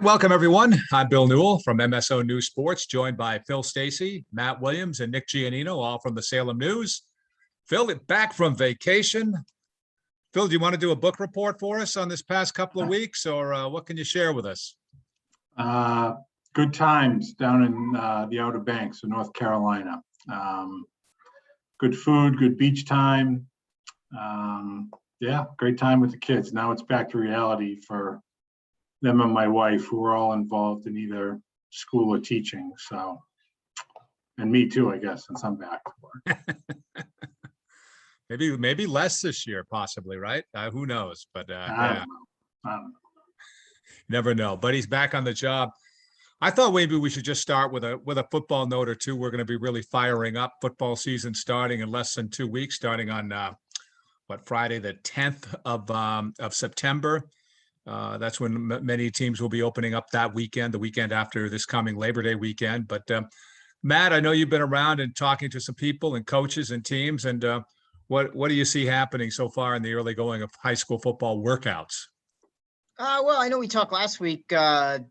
Welcome, everyone. I'm Bill Newell from MSO News Sports, joined by Phil Stacy, Matt Williams, and Nick Giannino, all from the Salem News. Phil, back from vacation. Phil, do you want to do a book report for us on this past couple of weeks, or what can you share with us? Good times down in the Outer Banks of North Carolina. Good food, good beach time. Yeah, great time with the kids. Now it's back to reality for them and my wife, who are all involved in either school or teaching. So, and me too, I guess, since I'm back to work. maybe less this year, possibly, right? Who knows? But I don't know. Never know. But he's back on the job. I thought maybe we should just start with a football note or two. We're going to be really firing up. Football season starting in less than 2 weeks, starting on Friday the 10th of September. That's when many teams will be opening up that weekend, the weekend after this coming Labor Day weekend. But Matt, I know you've been around and talking to some people and coaches and teams. And what do you see happening so far in the early going of high school football workouts? Well, I know we talked last week, that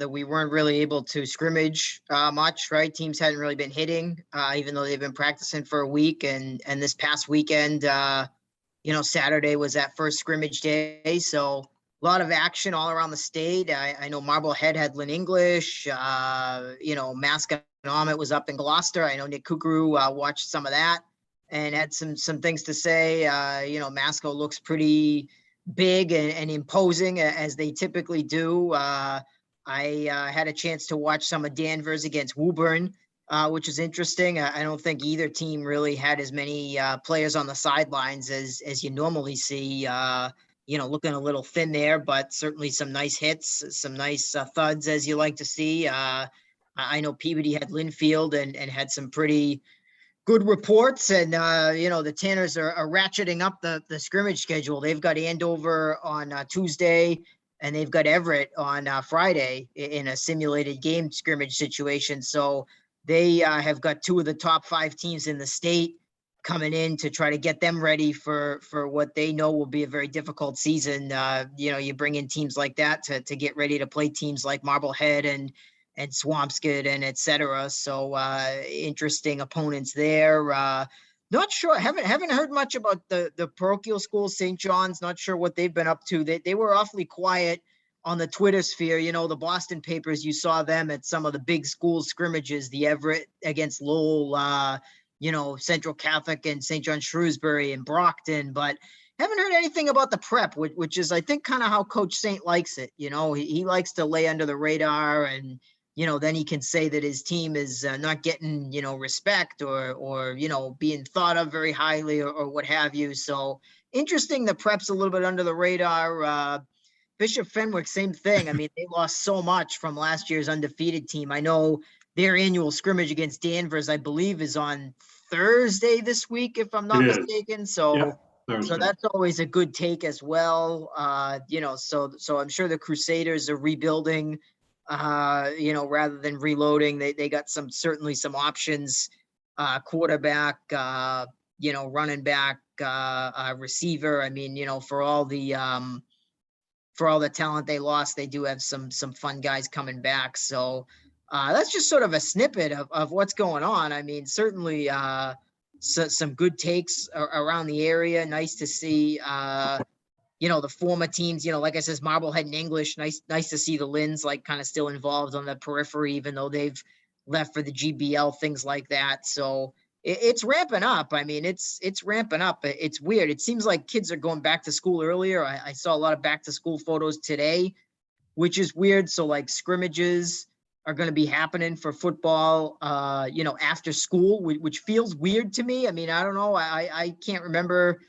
we weren't really able to scrimmage much, right? Teams hadn't really been hitting, even though they've been practicing for a week. And this past weekend, Saturday was that first scrimmage day. So a lot of action all around the state. I know Marblehead had Lynn English, Mascot was up in Gloucester. I know Nick Kukuru watched some of that and had some things to say. Masco looks pretty big and imposing, as they typically do. I had a chance to watch some of Danvers against Woburn, which is interesting. I don't think either team really had as many players on the sidelines as you normally see. Looking a little thin there, but certainly some nice hits, some nice thuds, as you like to see. I know Peabody had Linfield and had some pretty good reports, and the Tanners are ratcheting up the scrimmage schedule. They've got Andover on Tuesday, and they've got Everett on Friday in a simulated game scrimmage situation. So they have got two of the top 5 teams in the state coming in to try to get them ready for what they know will be a very difficult season. You bring in teams like that to get ready to play teams like Marblehead and Swampscott and et cetera. So interesting opponents there. Not sure. Haven't heard much about the parochial schools, St. John's. Not sure what they've been up to. They were awfully quiet on the Twitter sphere. The Boston papers, you saw them at some of the big school scrimmages, the Everett against Lowell, Central Catholic and St. John Shrewsbury and Brockton, but haven't heard anything about the prep, which is, I think, kind of how Coach Saint likes it. He likes to lay under the radar, and, then he can say that his team is not getting, respect or being thought of very highly or what have you. So interesting. The prep's a little bit under the radar. Bishop Fenwick, same thing. I mean, they lost so much from last year's undefeated team. I know their annual scrimmage against Danvers, I believe, is on Thursday this week, if I'm not mistaken. So, so that's always a good take as well. So I'm sure the Crusaders are rebuilding, rather than reloading. They got certainly some options, quarterback, running back, receiver. I mean, for all the talent they lost, they do have some fun guys coming back. So that's just sort of a snippet of what's going on. I mean, certainly some good takes around the area. Nice to see, the former teams, like I says, Marblehead and English. Nice to see the Lins kind of still involved on the periphery, even though they've left for the GBL, things like that. So it's ramping up. I mean, it's ramping up. It's weird. It seems like kids are going back to school earlier. I saw a lot of back to school photos today, which is weird. So scrimmages are going to be happening for football, after school, which feels weird to me. I mean, I don't know. I can't remember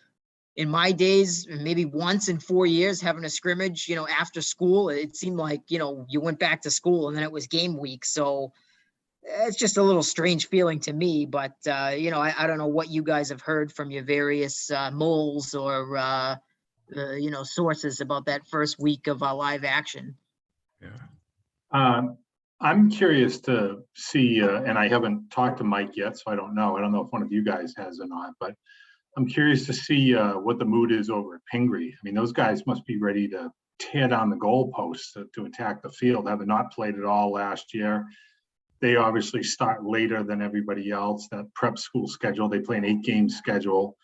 in my days, maybe once in 4 years having a scrimmage, after school. It seemed like, you went back to school and then it was game week. So it's just a little strange feeling to me, but I don't know what you guys have heard from your various moles or sources about that first week of live action. Yeah. I'm curious to see, and I haven't talked to Mike yet, so I don't know. I don't know if one of you guys has or not, but I'm curious to see what the mood is over at Pingree. I mean, those guys must be ready to tear down the goalposts to attack the field, having not played at all last year. They obviously start later than everybody else. That prep school schedule, they play an 8-game schedule.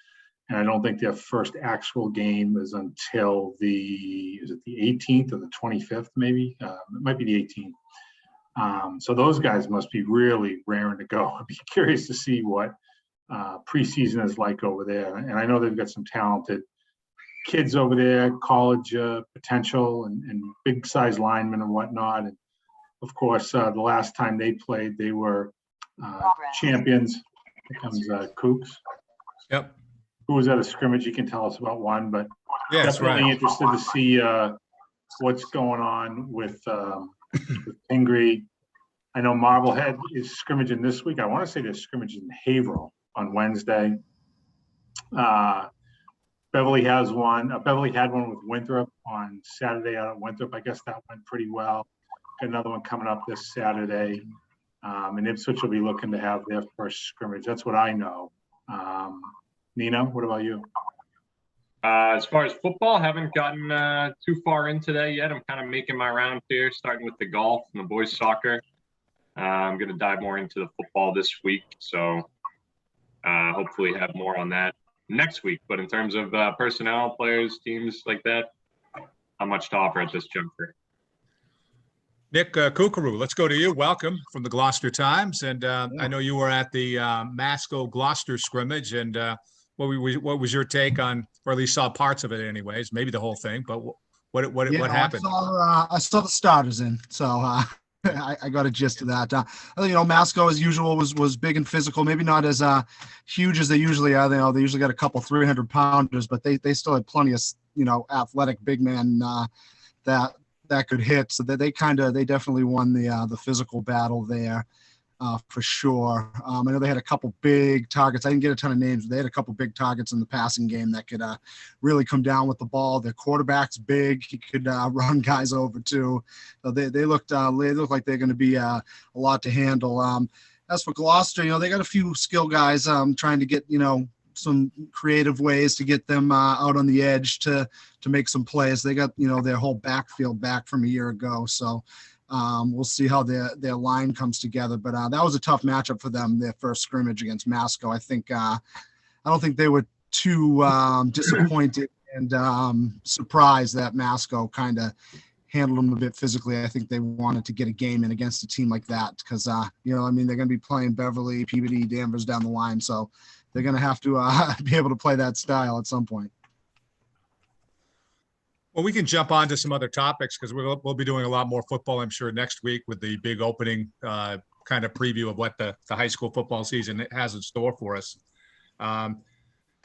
And I don't think their first actual game is until is it the 18th or the 25th, maybe? It might be the 18th. So those guys must be really raring to go. I'd be curious to see what preseason is like over there. And I know they've got some talented kids over there, college potential and big size linemen and whatnot. And of course, the last time they played, they were champions. Here comes Kooks. Yep. Who was at a scrimmage? You can tell us about one, but Yeah, that's definitely right. interested to see what's going on with Pingree. I know Marblehead is scrimmaging this week. I want to say they're scrimmaging in Haverhill on Wednesday. Beverly has one. Beverly had one with Winthrop on Saturday out at Winthrop. I guess that went pretty well. Got another one coming up this Saturday. And Ipswich will be looking to have their first scrimmage. That's what I know. Nina, what about you? As far as football, haven't gotten too far into that yet. I'm kind of making my round here, starting with the golf and the boys soccer. I'm going to dive more into the football this week. So hopefully have more on that next week. But in terms of personnel, players, teams like that, not much to offer at this juncture. Nick Kukuru, let's go to you. Welcome from the Gloucester Times. And I know you were at the Masco Gloucester scrimmage. And what was your take on, or at least saw parts of it anyways, maybe the whole thing, but what happened? I saw the starters in, so I got a gist of that. Masco as usual was big and physical, maybe not as huge as they usually are. They usually got a couple 300-pounders, but they still had plenty of athletic big men that could hit. So they definitely won the physical battle there. For sure. I know they had a couple big targets. I didn't get a ton of names, but they had a couple big targets in the passing game that could really come down with the ball. Their quarterback's big. He could run guys over too. So they look like they're going to be a lot to handle. As for Gloucester, they got a few skill guys trying to get, some creative ways to get them out on the edge to make some plays. They got, their whole backfield back from a year ago. So we'll see how their line comes together, but that was a tough matchup for them, their first scrimmage against Masco. I don't think they were too disappointed and surprised that Masco kind of handled them a bit physically. I think they wanted to get a game in against a team like that because, they're going to be playing Beverly, Peabody, Danvers down the line, so they're going to have to be able to play that style at some point. Well, we can jump on to some other topics because we'll be doing a lot more football, I'm sure, next week with the big opening kind of preview of what the high school football season has in store for us.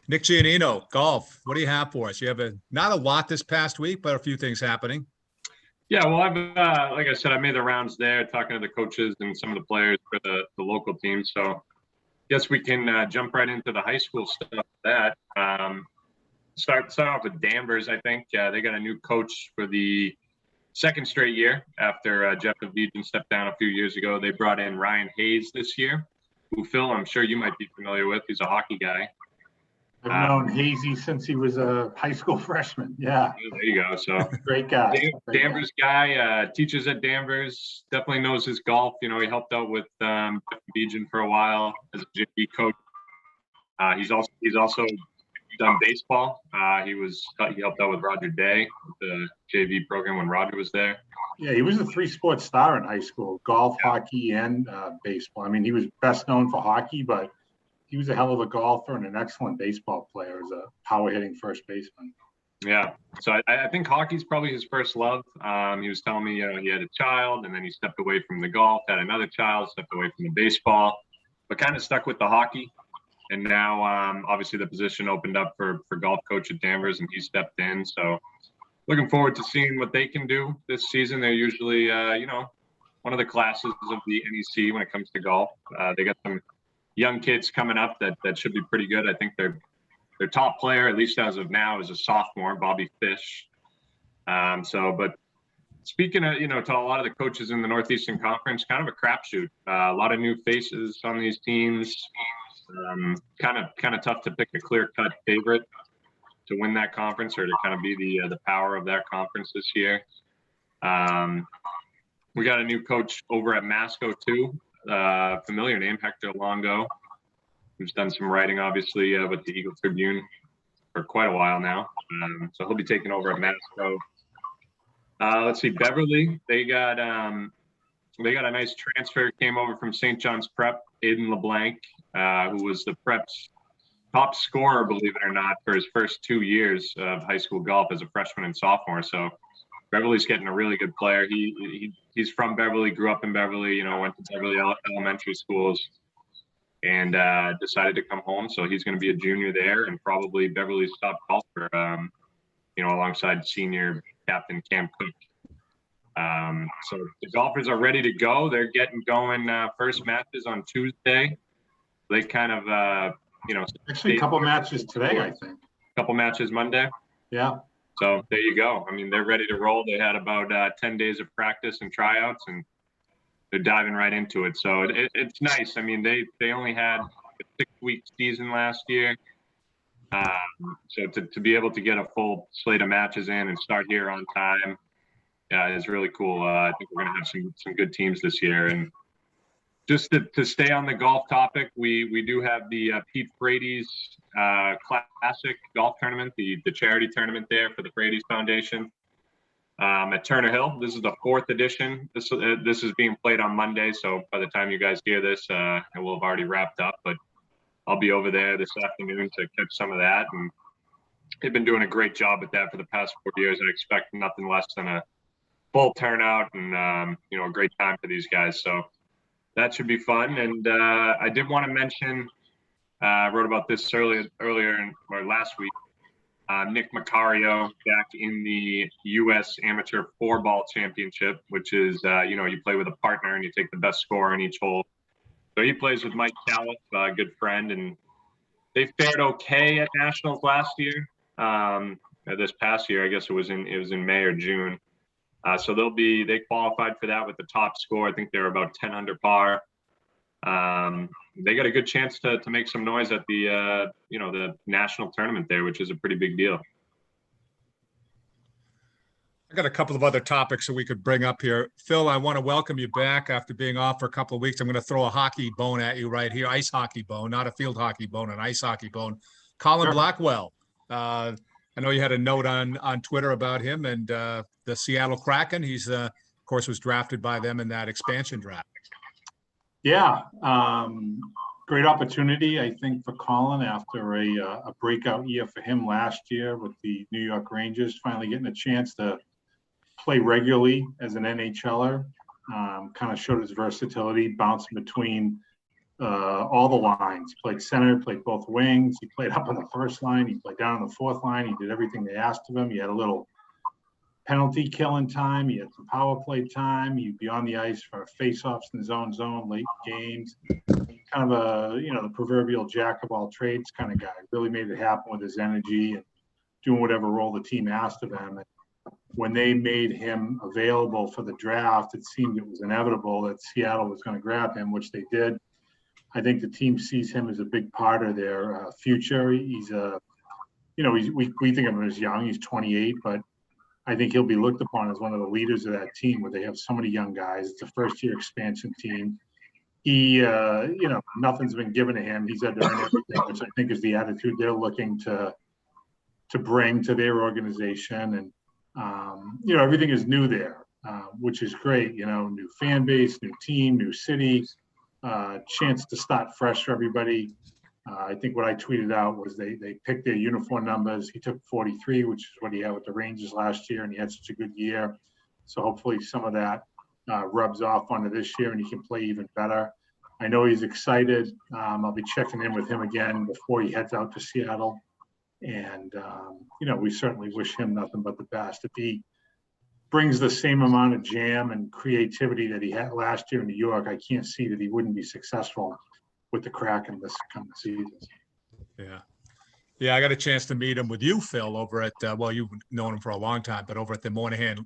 Nick Giannino, golf, what do you have for us? You have not a lot this past week, but a few things happening. Yeah, well, I've like I said, I made the rounds there, talking to the coaches and some of the players for the local team. So guess we can jump right into the high school stuff. Start off with Danvers, I think. They got a new coach for the second straight year after Jeff Avedian stepped down a few years ago. They brought in Ryan Hayes this year, who, Phil, I'm sure you might be familiar with. He's a hockey guy. I've known Hazy since he was a high school freshman. Yeah. There you go. So great guy. Danvers guy, teaches at Danvers, definitely knows his golf. He helped out with Jeff Avedian for a while as a JV coach. He's also done baseball. He helped out with Roger Day with the JV program when Roger was there. Yeah, he was a 3-sport star in high school: golf, hockey, and baseball. I mean, he was best known for hockey, but he was a hell of a golfer and an excellent baseball player as a power-hitting first baseman. Yeah, so I think hockey's probably his first love. He was telling me, he had a child, and then he stepped away from the golf, had another child, stepped away from the baseball, but kind of stuck with the hockey. And now, obviously, the position opened up for golf coach at Danvers, and he stepped in. So looking forward to seeing what they can do this season. They're usually, one of the classes of the NEC when it comes to golf. They got some young kids coming up that should be pretty good. I think their top player, at least as of now, is a sophomore, Bobby Fish. But speaking of, to a lot of the coaches in the Northeastern Conference, kind of a crapshoot. A lot of new faces on these teams. Kind of tough to pick a clear-cut favorite to win that conference or to kind of be the power of that conference this year. We got a new coach over at Masco too, familiar name, Hector Longo, who's done some writing obviously with the Eagle Tribune for quite a while now. So he'll be taking over at Masco. Let's see, Beverly, they got a nice transfer, came over from St. John's Prep, Aiden LeBlanc, who was the Prep's top scorer, believe it or not, for his first 2 years of high school golf as a freshman and sophomore. So Beverly's getting a really good player. He's from Beverly, grew up in Beverly, went to Beverly elementary schools and decided to come home. So he's going to be a junior there and probably Beverly's top golfer, alongside senior captain Cam Cook. So the golfers are ready to go. They're getting going. First matches on Tuesday. They kind of, Actually, a couple matches today, I think. A couple matches Monday. Yeah. So there you go. I mean, they're ready to roll. They had about 10 days of practice and tryouts, and they're diving right into it. So it's nice. I mean, they only had a 6-week season last year. So to be able to get a full slate of matches in and start here on time is really cool. I think we're going to have some good teams this year. And just to stay on the golf topic, we do have the Pete Brady's Classic Golf Tournament, the charity tournament there for the Brady's Foundation at Turner Hill. This is the 4th edition. This is being played on Monday, so by the time you guys hear this, it will have already wrapped up. But I'll be over there this afternoon to catch some of that. And they've been doing a great job with that for the past 4 years. I expect nothing less than a full turnout and a great time for these guys. So that should be fun. And I did want to mention, I wrote about this last week. Nick Macario back in the U.S. Amateur 4-Ball Championship, which is you play with a partner and you take the best score on each hole. So he plays with Mike Califf, a good friend, and they fared okay at nationals last year. This past year, I guess it was in May or June. So they qualified for that with the top score. I think they were about 10 under par. They got a good chance to make some noise at the national tournament there, which is a pretty big deal. I got a couple of other topics that we could bring up here. Phil, I want to welcome you back after being off for a couple of weeks. I'm going to throw a hockey bone at you right here. Ice hockey bone, not a field hockey bone, an ice hockey bone. Colin Blackwell. I know you had a note on Twitter about him and the Seattle Kraken. He's, of course, was drafted by them in that expansion draft. Yeah. Great opportunity, I think, for Colin after a breakout year for him last year with the New York Rangers, finally getting a chance to play regularly as an NHLer. Kind of showed his versatility, bouncing between all the lines. Played center, played both wings. He played up on the first line. He played down on the fourth line. He did everything they asked of him. He had a little penalty killing time. He had some power play time. He'd be on the ice for face-offs in zone, late games. Kind of the proverbial jack of all trades kind of guy. Really made it happen with his energy and doing whatever role the team asked of him. And when they made him available for the draft, it seemed it was inevitable that Seattle was going to grab him, which they did. I think the team sees him as a big part of their future. He's we think of him as young. He's 28, but I think he'll be looked upon as one of the leaders of that team where they have so many young guys. It's a first-year expansion team. He, nothing's been given to him. He's had to earn everything, which I think is the attitude they're looking to bring to their organization. And, everything is new there, which is great. New fan base, new team, new city, chance to start fresh for everybody. I think what I tweeted out was they picked their uniform numbers. He took 43, which is what he had with the Rangers last year, and he had such a good year. So hopefully some of that rubs off onto this year and he can play even better. I know he's excited. I'll be checking in with him again before he heads out to Seattle. And, we certainly wish him nothing but the best. If he brings the same amount of jam and creativity that he had last year in New York, I can't see that he wouldn't be successful with the Kraken this coming season. Yeah, I got a chance to meet him with you, Phil, over at, you've known him for a long time, but over at the Moynihan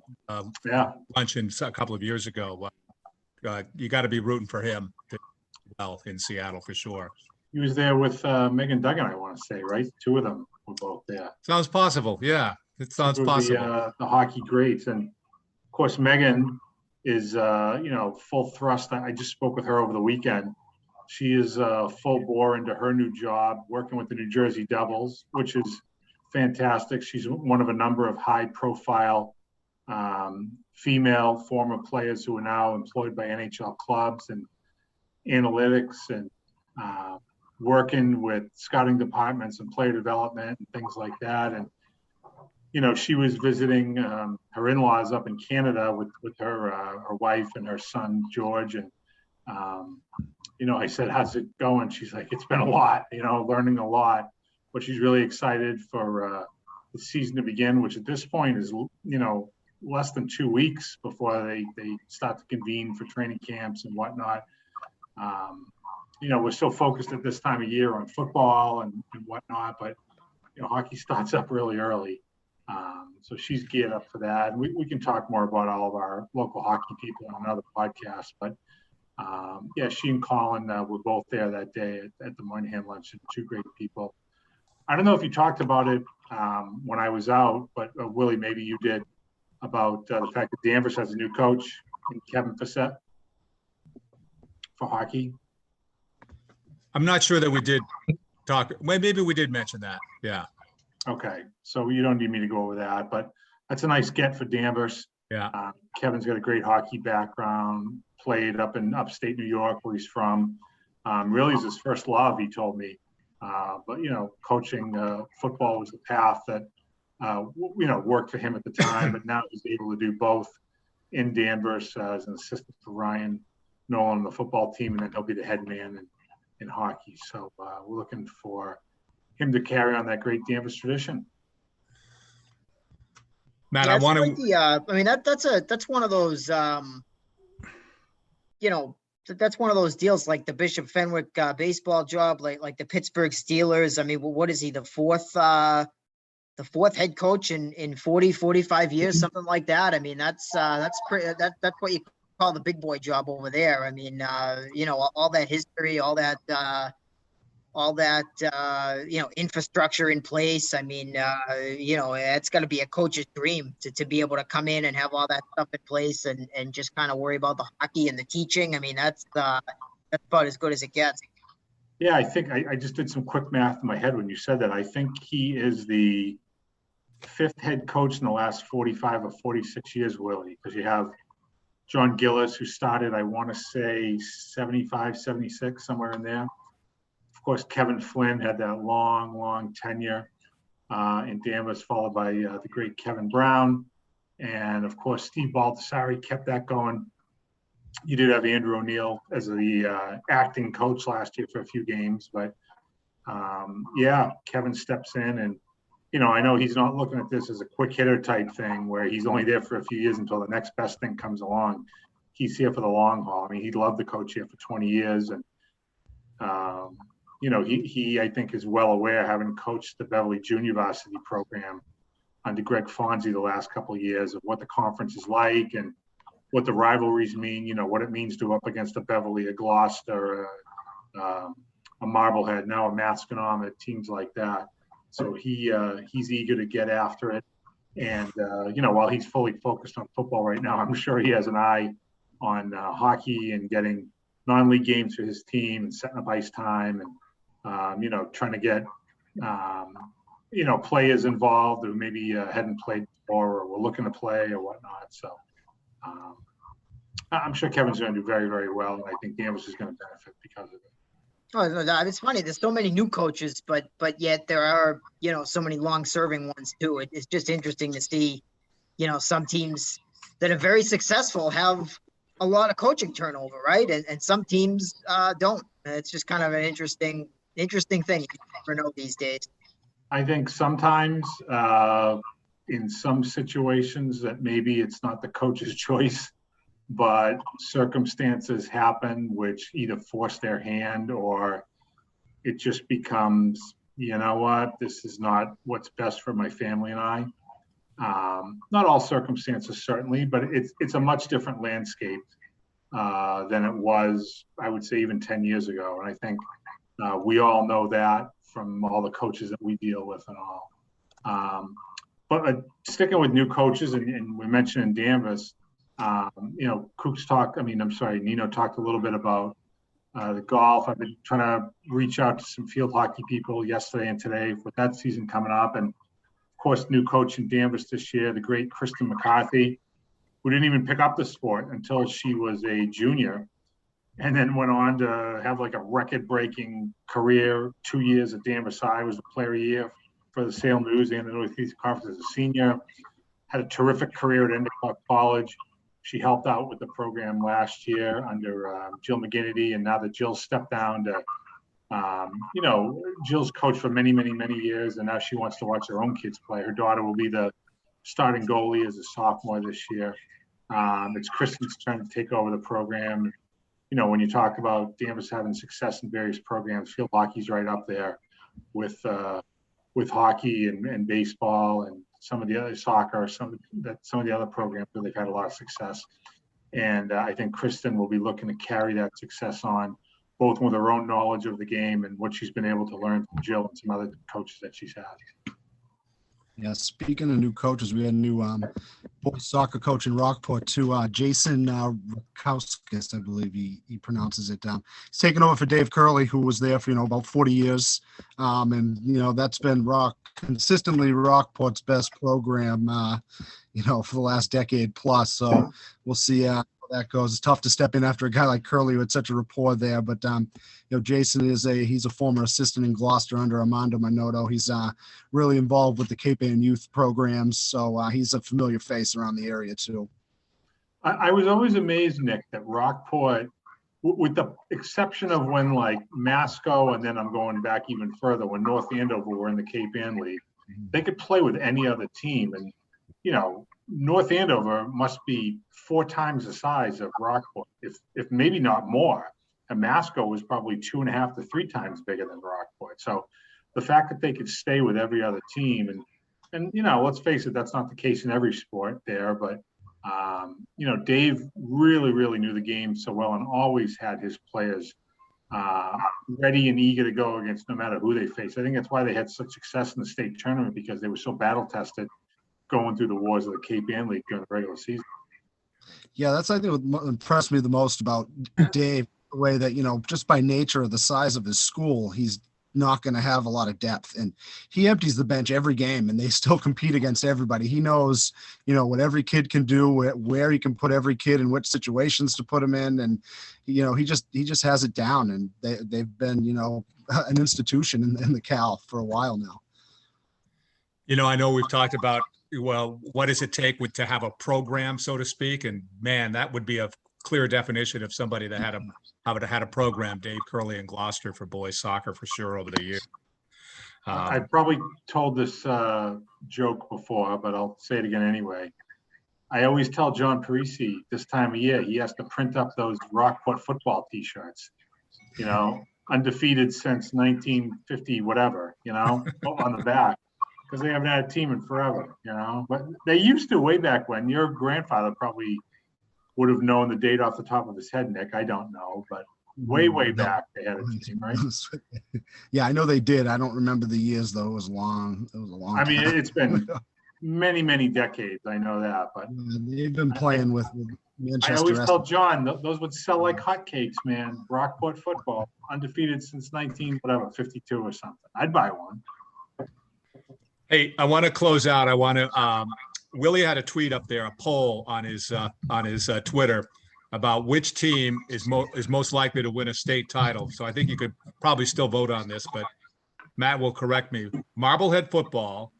luncheon a couple of years ago. You got to be rooting for him in Seattle for sure. He was there with Megan Duggan, I want to say, right? Two of them were both there. Sounds possible. Yeah, it sounds Two of possible. the hockey greats. And of course, Megan is, full thrust. I just spoke with her over the weekend. She is full bore into her new job, working with the New Jersey Devils, which is fantastic. She's one of a number of high-profile female former players who are now employed by NHL clubs and analytics and working with scouting departments and player development and things like that. And she was visiting her in-laws up in Canada with her wife and her son George, and I said, "How's it going?" She's like, "It's been a lot, learning a lot," but she's really excited for the season to begin, which at this point is less than 2 weeks before they start to convene for training camps and whatnot. We're still focused at this time of year on football and whatnot, but hockey starts up really early. So she's geared up for that. And we can talk more about all of our local hockey people on another podcast. But she and Colin were both there that day at the Moynihan luncheon. Two great people. I don't know if you talked about it when I was out, but Willie, maybe you did, about the fact that Danvers has a new coach, Kevin Fassett, for hockey. I'm not sure that we did talk. Well, maybe we did mention that. Yeah. Okay, so you don't need me to go over that, but that's a nice get for Danvers. Yeah. Kevin's got a great hockey background, played up in upstate New York where he's from. Really is his first love, he told me. But coaching football was the path that worked for him at the time, but now he's able to do both in Danvers as an assistant for Ryan Nolan on the football team, and then he'll be the head man in hockey. So we're looking for him to carry on that great Danvers tradition. Matt, Yeah, I want to. that's one of those, that's one of those deals like the Bishop Fenwick baseball job, like the Pittsburgh Steelers. I mean, what is he, the fourth head coach in 45 years, something like that? I mean, that's what you call the big boy job over there. I mean, all that history, all that infrastructure in place. I mean, it's got to be a coach's dream to be able to come in and have all that stuff in place and just kind of worry about the hockey and the teaching. I mean, that's about as good as it gets. Yeah, I think I just did some quick math in my head when you said that. I think he is the fifth head coach in the last 45 or 46 years, Willie, because you have John Gillis, who started, I want to say 75, 76, somewhere in there. Of course, Kevin Flynn had that long tenure in Danvers, followed by the great Kevin Brown. And of course, Steve Baldassari kept that going. You did have Andrew O'Neill as the acting coach last year for a few games, but Kevin steps in, and I know he's not looking at this as a quick hitter type thing where he's only there for a few years until the next best thing comes along. He's here for the long haul. I mean, he loved the coach here for 20 years, and he I think is well aware, having coached the Beverly junior varsity program under Greg Fonzie the last couple of years, of what the conference is like and what the rivalries mean, what it means to go up against a Beverly, a Gloucester, a Marblehead, now a Masconomet, teams like that. So he's eager to get after it. And, while he's fully focused on football right now, I'm sure he has an eye on hockey and getting non-league games for his team and setting up ice time and, trying to get, players involved who maybe hadn't played before or were looking to play or whatnot. So I'm sure Kevin's going to do very, very well. And I think Danvers is going to benefit because of it. Oh, no, it's funny. There's so many new coaches, but yet there are, so many long-serving ones too. It's just interesting to see, some teams that are very successful have a lot of coaching turnover, right? And some teams don't. It's just kind of an interesting thing. You never know these days. I think sometimes in some situations that maybe it's not the coach's choice, but circumstances happen which either force their hand or it just becomes, this is not what's best for my family and I. Not all circumstances, certainly, but it's a much different landscape than it was, I would say, even 10 years ago. And I think We all know that from all the coaches that we deal with and all. But sticking with new coaches, and we mentioned in Danvers, Nino talked a little bit about the golf. I've been trying to reach out to some field hockey people yesterday and today with that season coming up. And of course, new coach in Danvers this year, the great Kristen McCarthy, who didn't even pick up the sport until she was a junior, and then went on to have like a record-breaking career. 2 years at Danvers High, was the player of the year for the Salem News and the Northeast Conference as a senior. Had a terrific career at Endicott College. She helped out with the program last year under Jill McGinnity, and now that Jill stepped down to, Jill's coached for many, many, many years, and now she wants to watch her own kids play. Her daughter will be the starting goalie as a sophomore this year. It's Kristen's turn to take over the program. When you talk about Danvers having success in various programs, field hockey's right up there with hockey and baseball and some of the other soccer, some of the other programs where they've had a lot of success. And I think Kristen will be looking to carry that success on, both with her own knowledge of the game and what she's been able to learn from Jill and some other coaches that she's had. Yeah, speaking of new coaches, we had a new boys soccer coach in Rockport too, Jason Rukowskis, I believe he pronounces it. He's taken over for Dave Curley, who was there for about 40 years, and that's been consistently Rockport's best program, for the last decade plus. So we'll see how that goes. It's tough to step in after a guy like Curley who had such a rapport there, but Jason he's a former assistant in Gloucester under Armando Minotto. He's really involved with the Cape Ann youth programs, so he's a familiar face around the area too. I was always amazed, Nick, that Rockport, with the exception of when like Masco, and then I'm going back even further, when North Andover were in the Cape Ann League, they could play with any other team. And, North Andover must be 4 times the size of Rockport, if maybe not more. And Masco was probably 2.5 to 3 times bigger than Rockport. So the fact that they could stay with every other team, and let's face it, that's not the case in every sport there, but Dave really, really knew the game so well and always had his players ready and eager to go against no matter who they faced. I think that's why they had such success in the state tournament, because they were so battle tested going through the wars of the Cape Ann League during the regular season. Yeah, that's, I think, what impressed me the most about Dave, the way that, just by nature of the size of his school, he's not going to have a lot of depth, and he empties the bench every game and they still compete against everybody. He knows, what every kid can do, where he can put every kid in which situations to put him in. And, he just has it down, and they've been, an institution in the Cal for a while now. I know we've talked about, what does it take to have a program, so to speak? And man, that would be a clear definition of somebody that had a program. Dave Curley in Gloucester for boys soccer for sure over the years. I probably told this joke before, but I'll say it again anyway. I always tell John Parisi this time of year, he has to print up those Rockport football T-shirts, undefeated since 1950, whatever, on the back. Because they haven't had a team in forever, But they used to way back when. Your grandfather probably would have known the date off the top of his head, Nick. I don't know, but way back they had a team, right? Yeah, I know they did. I don't remember the years though. It was long. It was a long. I mean, time. It's been many, many decades. I know that, but they've been playing with Manchester. I always tell John those would sell like hotcakes, man. Rockport football, undefeated since 52 or something. I'd buy one. Hey, I want to close out. I want to. Willie had a tweet up there, a poll on his Twitter about which team is most likely to win a state title. So I think you could probably still vote on this, but Matt will correct me. Marblehead football,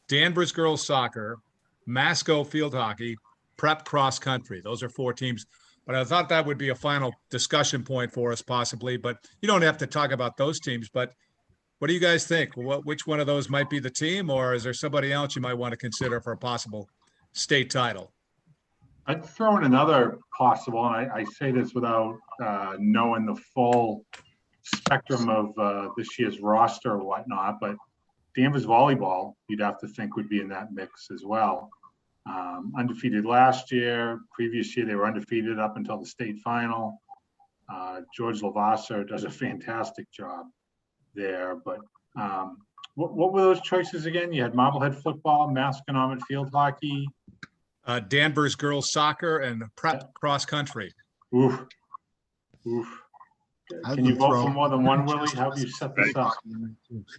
Danvers girls soccer, Masco field hockey, prep cross country. Those are 4 teams. But I thought that would be a final discussion point for us possibly. But you don't have to talk about those teams. But what do you guys think? Which one of those might be the team, or is there somebody else you might want to consider for a possible state title? I'd throw in another possible, and I say this without knowing the full spectrum of this year's roster or whatnot, but Danvers Volleyball, you'd have to think would be in that mix as well. Undefeated last year. Previous year, they were undefeated up until the state final. George Lavasser does a fantastic job. there. But what were those choices again? You had Marblehead football, Masconomet field hockey. Danvers girls soccer and prep cross country. Oof. Oof. Can you vote for more than one, Willie? How have you set this up?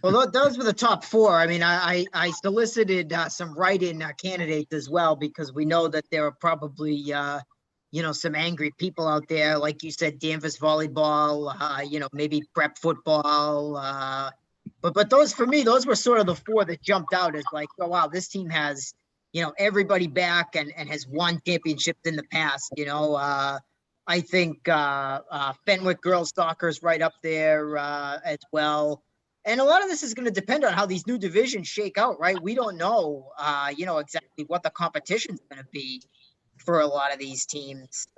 Well, those were the top four. I mean, I solicited some write-in candidates as well, because we know that there are probably, some angry people out there. Like you said, Danvers volleyball, maybe prep football. But those, for me, those were sort of the four that jumped out as like, oh, wow, this team has, everybody back and has won championships in the past, I think Fenwick girls soccer is right up there as well. And a lot of this is going to depend on how these new divisions shake out, right? We don't know, exactly what the competition's going to be for a lot of these teams.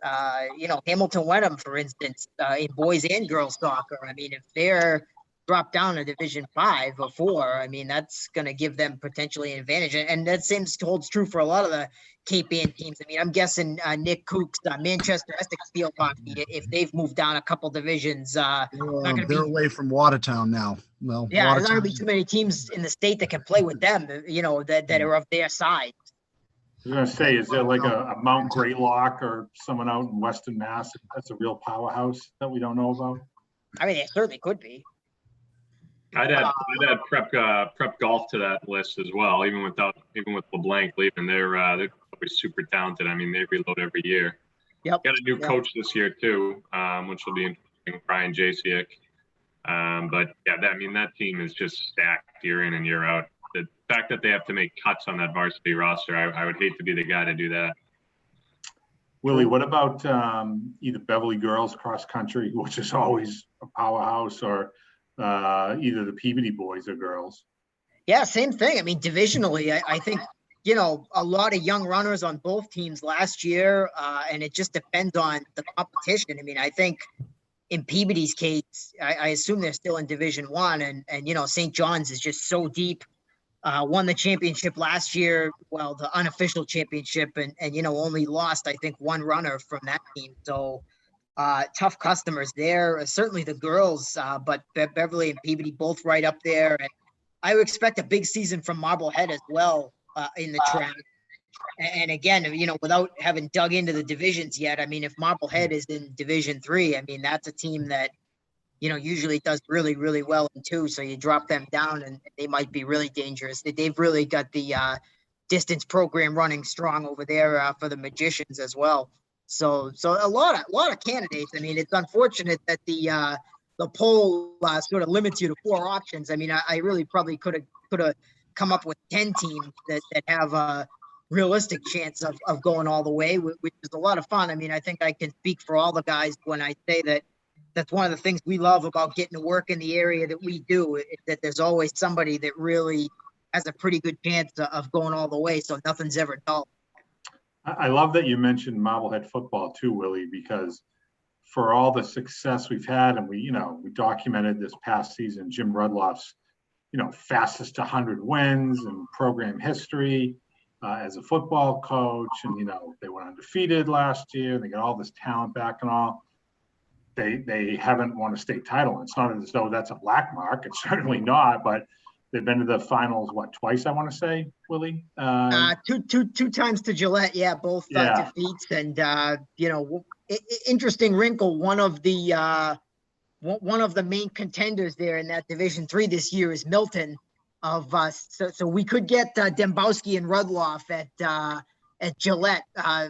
Hamilton Wenham, for instance, in boys and girls soccer. I mean, if they're dropped down to Division 5 or 4, I mean, that's going to give them potentially an advantage. And that seems holds true for a lot of the Cape Ann teams. I mean, I'm guessing Nick Cook's Manchester Essex field hockey, if they've moved down a couple divisions, they're away from Watertown now. Well, yeah, there's not going to be too many teams in the state that can play with them, that are of their size. I was going to say, is there like a Mount Greylock or someone out in Western Mass that's a real powerhouse that we don't know about? I mean, it certainly could be. I'd add prep golf to that list as well. Even with LeBlanc leaving, they're always super talented. I mean, they reload every year. Yep. Got a new coach this year too, which will be interesting. Brian Jasiak. But yeah, that team is just stacked year in and year out. The fact that they have to make cuts on that varsity roster, I would hate to be the guy to do that. Willie, what about either Beverly girls cross country, which is always a powerhouse, or either the Peabody boys or girls? Yeah, same thing. I mean, divisionally, I think, a lot of young runners on both teams last year, and it just depends on the competition. I mean, I think in Peabody's case, I assume they're still in Division 1, and St. John's is just so deep. Won the championship last year, well, the unofficial championship, and only lost, I think, one runner from that team. So tough customers there. Certainly the girls, but Beverly and Peabody both right up there. And I would expect a big season from Marblehead as well in the track. And again, without having dug into the divisions yet, I mean, if Marblehead is in Division 3, I mean, that's a team that, usually does really, really well in 2. So you drop them down and they might be really dangerous. They've really got the distance program running strong over there for the Magicians as well. So a lot of candidates. I mean, it's unfortunate that the poll sort of limits you to 4 options. I mean, I really probably could have come up with 10 teams that have a realistic chance of going all the way, which is a lot of fun. I mean, I think I can speak for all the guys when I say that that's one of the things we love about getting to work in the area that we do, that there's always somebody that really has a pretty good chance of going all the way. So nothing's ever dull. I love that you mentioned Marblehead football too, Willie, because for all the success we've had, and we documented this past season, Jim Rudloff's, fastest to 100 wins in program history as a football coach. And, they went undefeated last year. They got all this talent back and all. They haven't won a state title. It's not as though that's a black mark. It's certainly not, but they've been to the finals, twice, I want to say, Willie? Two times to Gillette. Yeah, both defeats. And, interesting wrinkle. One of the main contenders there in that Division 3 this year is Milton of us. So we could get Dembowski and Rudloff at Gillette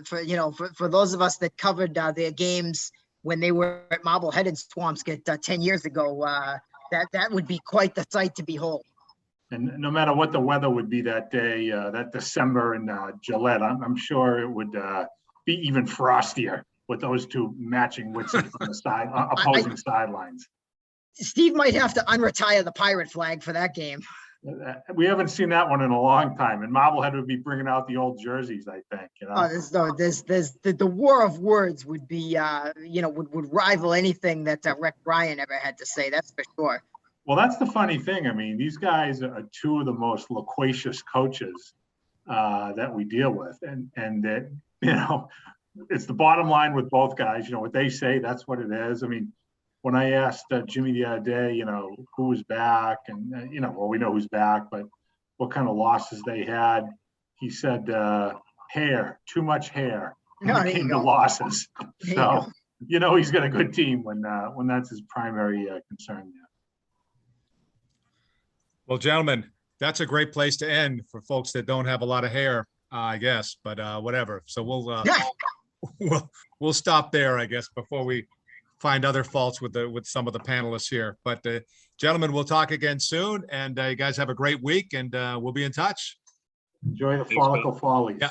for those of us that covered their games when they were at Marblehead and Swampscott 10 years ago. That would be quite the sight to behold. And no matter what the weather would be that day, that December in Gillette, I'm sure it would be even frostier with those two matching wits on the opposing sidelines. Steve might have to unretire the pirate flag for that game. We haven't seen that one in a long time, and Marblehead would be bringing out the old jerseys, I think. There's the war of words would be, would rival anything that Rex Bryan ever had to say. That's for sure. Well, that's the funny thing. I mean, these guys are two of the most loquacious coaches that we deal with, and that it's the bottom line with both guys. What they say, that's what it is. I mean, when I asked Jimmy the other day, who was back, and well, we know who's back, but what kind of losses they had, he said hair, too much hair when No, it there you came to go. losses. There you So go. he's got a good team when that's his primary concern there. Well, gentlemen, that's a great place to end for folks that don't have a lot of hair, I guess, but whatever. So we'll stop there, I guess, before we find other faults with some of the panelists here. But gentlemen, we'll talk again soon, and you guys have a great week, and we'll be in touch. Enjoy the Thanks, follicle follies. Yeah.